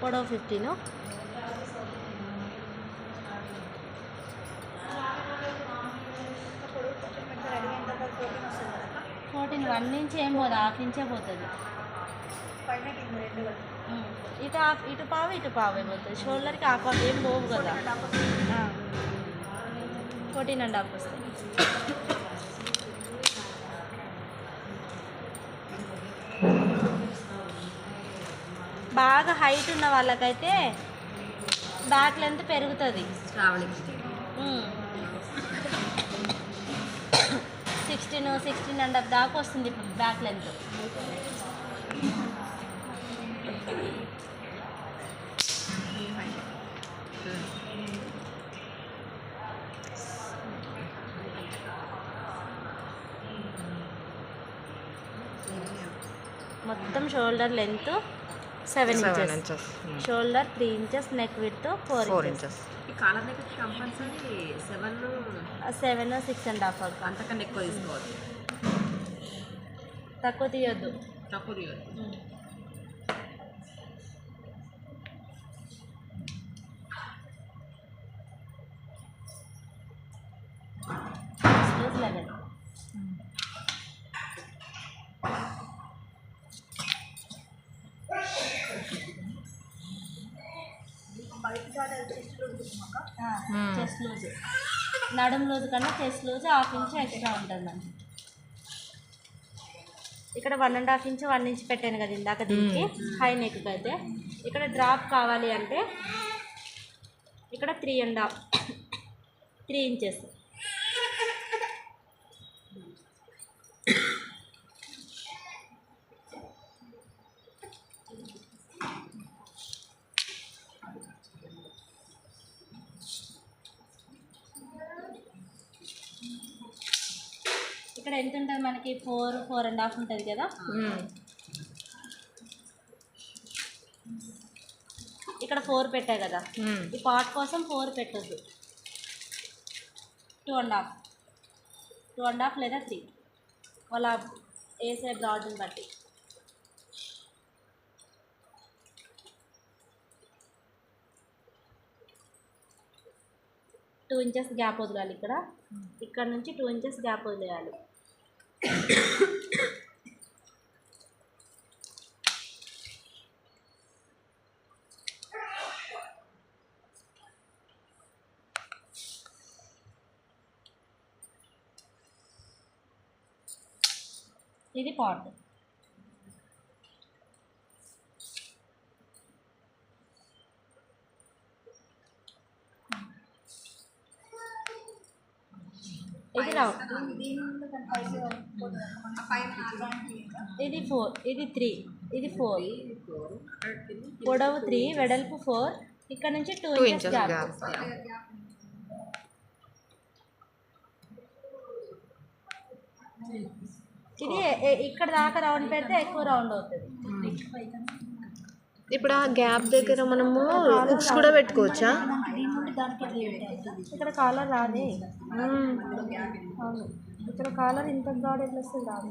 పొడవు 15. Fourteen 1 inch ఏం పోదు, హాఫ్ ఇంచే పోతుంది. ఇటు పావు ఇటు పావే పోతుంది. షోల్డర్కి హాఫ్ హాఫ్ ఏం పోవు కదా. 14.5 వస్తుంది. బాగా హైట్ ఉన్న వాళ్ళకైతే బ్యాక్ లెంత్ పెరుగుతుంది. 16.5 దాకా వస్తుంది ఇప్పుడు బ్యాక్ లెంత్. మొత్తం shoulder length 7 inches, shoulder 3 inches, neck width 4 inches. ఈ కాలర్ నెక్ కంపల్సరీ 7 6.5. అంతకన్నా ఎక్కువ తీసుకోవాలి, తక్కువ తీయొద్దు. చెస్ట్ లూజ్, నడుము లూజ్ కన్నా చెస్ట్ లూజ్ 1/2 ఇంచ్ ఎక్స్ట్రా ఉంటుంది మనకి. ఇక్కడ 1.5 ఇంచ్ 1 ఇంచ్ పెట్టాను కదా ఇందాక దీనికి హై నెక్ అయితే. ఇక్కడ డ్రాప్ కావాలి అంటే ఇక్కడ 3 ఇంచెస్. ఇక్కడ ఎంత ఉంటుంది మనకి? 4.5 ఉంటుంది కదా. ఇక్కడ 4 పెట్టా కదా, ఈ పార్ట్ కోసం 4 పెట్టొద్దు. 2.5 లేదా 3 వాళ్ళ వేసే బ్రాడ్ని బట్టి. టూ ఇంచెస్ గ్యాప్ వదిలాలి. ఇక్కడ నుంచి 2 ఇంచెస్ గ్యాప్ వదిలేయాలి. ఇది పార్ట్. ఇది రౌండ్. ఇది 4, ఇది 3, ఇది 4. పొడవు 3, వెడల్పు 4. ఇక్కడ నుంచి 2 ఇంచెస్ గ్యాప్. ఇది ఇక్కడ దాకా రౌండ్ పెడితే ఎక్కువ రౌండ్ అవుతుంది. ఇప్పుడు ఆ గ్యాప్ దగ్గర మనము హుక్స్ కూడా పెట్టుకోవచ్చా? ఇక్కడ కాలర్ రాదే. అవును, ఇక్కడ కాలర్ ఇంత బ్రాడ్ ఎట్లా వస్తుంది? రాదు.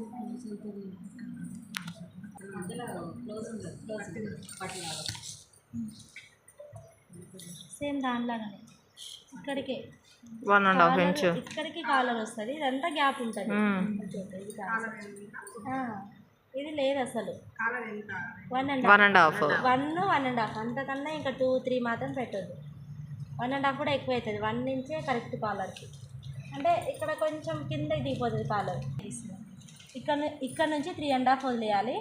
సేమ్ దానిలాగానే ఇక్కడికే 1.5 ఇంచ్ ఇక్కడికి కాలర్ వస్తుంది. ఇదంతా గ్యాప్ ఉంటుంది. ఇది లేదు అసలు. 1.5 అంతకన్నా ఇంకా 2, 3 మాత్రం పెట్టొద్దు. 1.5 కూడా ఎక్కువ అవుతుంది. 1 ఇంచే కరెక్ట్ కాలర్కి. అంటే ఇక్కడ కొంచెం కింద దిగిపోతుంది కాలర్. ఇక్కడ నుంచి 3.5 వదిలేయాలి.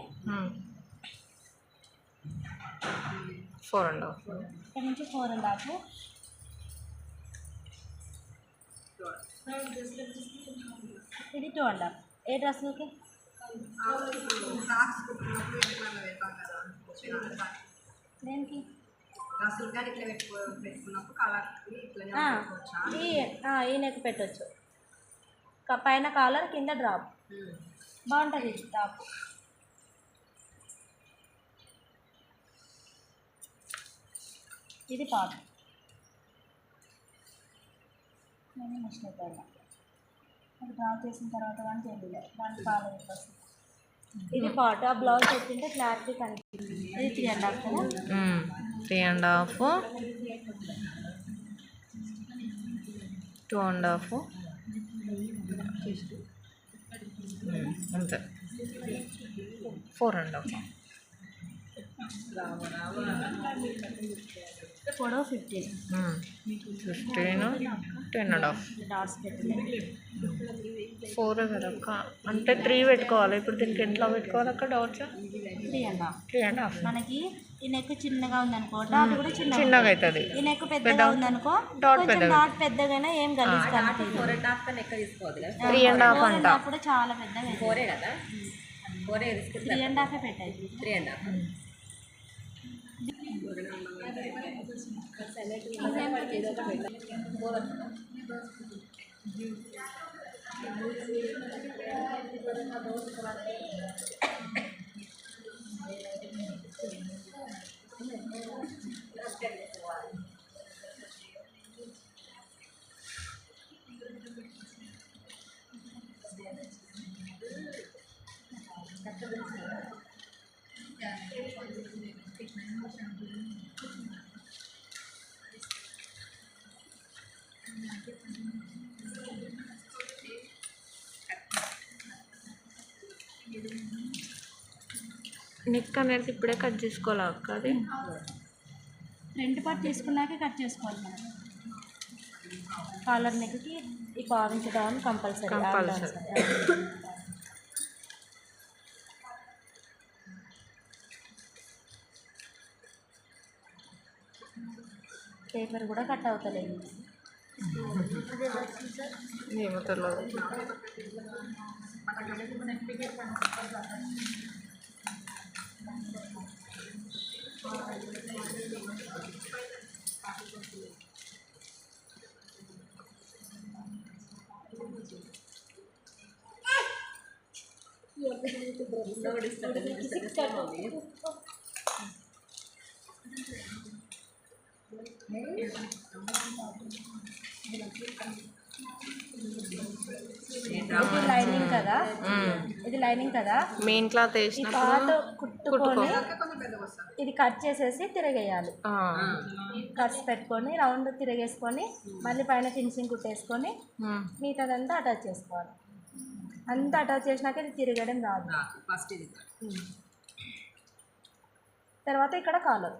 4.5. ఇక్కడ నుంచి 4.5. ఇది 2.5. ఏ డ్రెస్కి? దేనికి? ఈ నెక్ పెట్టవచ్చు. పైన కాలర్, కింద డ్రాప్. బాగుంటుంది ఇది టాప్. ఇది పార్ట్. నేను మిషన్ అయిపోయినా అది డ్రా చేసిన తర్వాత కానీ తెలియదు దాని కాలర్ వస్తుంది. ఇది పార్ట్. ఆ బ్లౌజ్ పెట్టింటే క్లారిటీ కనిపిస్తుంది. ఇది 3.5 కదా. 3.5, 2.5, అంతే 4.5. పొడవు 15. 15, 10.5. డాట్స్ పెట్టలేదు. 4 కదా అక్క, అంటే 3 పెట్టుకోవాలి. ఇప్పుడు దీనికి ఎట్లా పెట్టుకోవాలి అక్క డాట్స్? 3.5. మనకి ఈ నెక్ చిన్నగా ఉందనుకో డాట్ కూడా చిన్నగా అవుతుంది. ఈ నెక్ పెద్దగా ఉందనుకో కొంచెం డాట్ పెద్దగానే ఏం గలీజ్ కనిపించదు. 3.5 అంట. కూడా చాలా పెద్దగా 3.5 పెట్టాయి. నెక్ అనేది ఇప్పుడే కట్ చేసుకోవాలా అక్క? అది ఫ్రంట్ పార్ట్ తీసుకున్నాకే కట్ చేసుకోవాలి మనం. కాలర్ నెక్కి ఈ పావించ్ డౌన్ కంపల్సరీ. పేపర్ కూడా కట్ అవుతలేదు. ఏమో తెలియదు. ఇది లైనింగ్ కదా, ఇది లైనింగ్ కదా. మెయిన్ క్లాత్ ఈ వేసినప్పుడు క్లాత్ కుట్టుకొని ఇది కట్ చేసేసి తిరగేయాలి. కట్స్ పెట్టుకొని రౌండ్ తిరగేసుకొని మళ్ళీ పైన ఫినిషింగ్ కుట్టేసుకొని మిగతాదంతా అటాచ్ చేసుకోవాలి. అంతా అటాచ్ చేసినాక ఇది తిరగడం రాదు. తర్వాత ఇక్కడ కాలర్.